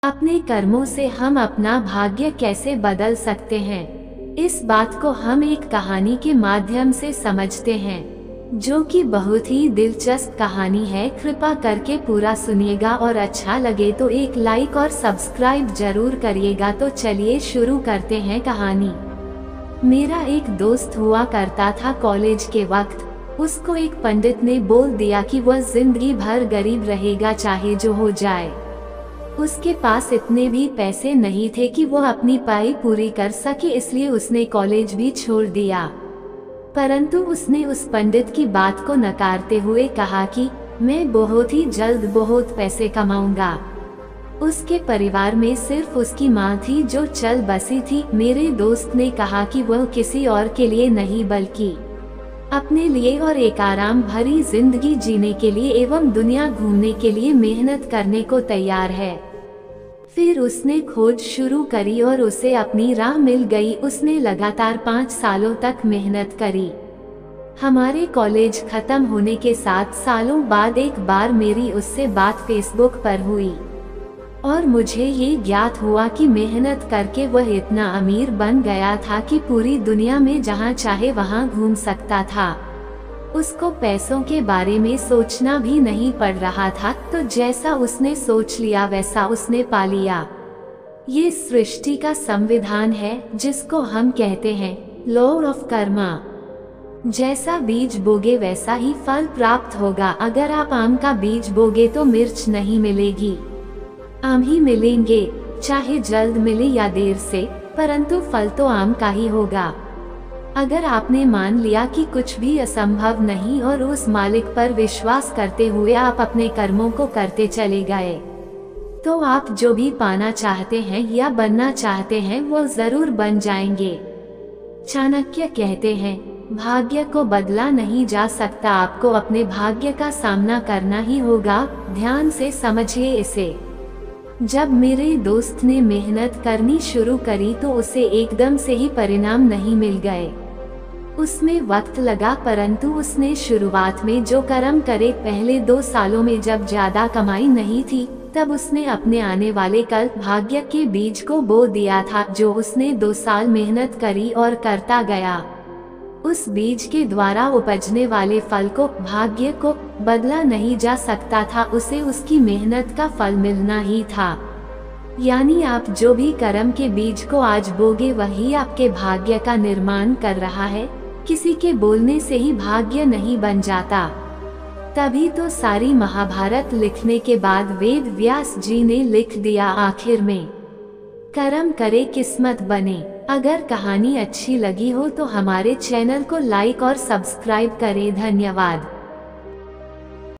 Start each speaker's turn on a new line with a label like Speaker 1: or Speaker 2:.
Speaker 1: अपने कर्मों से हम अपना भाग्य कैसे बदल सकते हैं, इस बात को हम एक कहानी के माध्यम से समझते हैं, जो कि बहुत ही दिलचस्प कहानी है। कृपा करके पूरा सुनिएगा और अच्छा लगे तो एक लाइक और सब्सक्राइब जरूर करिएगा। तो चलिए शुरू करते हैं कहानी। मेरा एक दोस्त हुआ करता था कॉलेज के वक्त। उसको एक पंडित ने बोल दिया कि वह जिंदगी भर गरीब रहेगा, चाहे जो हो जाए। उसके पास इतने भी पैसे नहीं थे कि वो अपनी पढ़ाई पूरी कर सके, इसलिए उसने कॉलेज भी छोड़ दिया। परंतु उसने उस पंडित की बात को नकारते हुए कहा कि मैं बहुत ही जल्द बहुत पैसे कमाऊंगा। उसके परिवार में सिर्फ उसकी माँ थी जो चल बसी थी। मेरे दोस्त ने कहा कि वह किसी और के लिए नहीं बल्कि अपने लिए और एक आराम भरी जिंदगी जीने के लिए एवं दुनिया घूमने के लिए मेहनत करने को तैयार है। फिर उसने खोज शुरू करी और उसे अपनी राह मिल गई। उसने लगातार 5 सालों तक मेहनत करी। हमारे कॉलेज खत्म होने के 7 सालों बाद एक बार मेरी उससे बात फेसबुक पर हुई और मुझे ये ज्ञात हुआ कि मेहनत करके वह इतना अमीर बन गया था कि पूरी दुनिया में जहाँ चाहे वहाँ घूम सकता था। उसको पैसों के बारे में सोचना भी नहीं पड़ रहा था। तो जैसा उसने सोच लिया वैसा उसने पा लिया। ये सृष्टि का संविधान है, जिसको हम कहते हैं लॉ ऑफ कर्मा। जैसा बीज बोगे वैसा ही फल प्राप्त होगा। अगर आप आम का बीज बोगे तो मिर्च नहीं मिलेगी, आम ही मिलेंगे, चाहे जल्द मिले या देर से, परंतु फल तो आम का ही होगा। अगर आपने मान लिया कि कुछ भी असंभव नहीं और उस मालिक पर विश्वास करते हुए आप अपने कर्मों को करते चले गए, तो आप जो भी पाना चाहते हैं या बनना चाहते हैं वो जरूर बन जाएंगे। चाणक्य कहते हैं, भाग्य को बदला नहीं जा सकता, आपको अपने भाग्य का सामना करना ही होगा। ध्यान से समझिए इसे। जब मेरे दोस्त ने मेहनत करनी शुरू करी तो उसे एकदम से ही परिणाम नहीं मिल गए। उसमें वक्त लगा, परंतु उसने शुरुआत में जो कर्म करे, पहले 2 सालों में जब ज्यादा कमाई नहीं थी, तब उसने अपने आने वाले कल भाग्य के बीज को बो दिया था, जो उसने 2 साल मेहनत करी और करता गया। उस बीज के द्वारा उपजने वाले फल को, भाग्य को बदला नहीं जा सकता था, उसे उसकी मेहनत का फल मिलना ही था। यानी आप जो भी कर्म के बीज को आज बोगे वही आपके भाग्य का निर्माण कर रहा है। किसी के बोलने से ही भाग्य नहीं बन जाता। तभी तो सारी महाभारत लिखने के बाद वेद व्यास जी ने लिख दिया आखिर में, कर्म करे किस्मत बने। अगर कहानी अच्छी लगी हो तो हमारे चैनल को लाइक और सब्सक्राइब करें। धन्यवाद।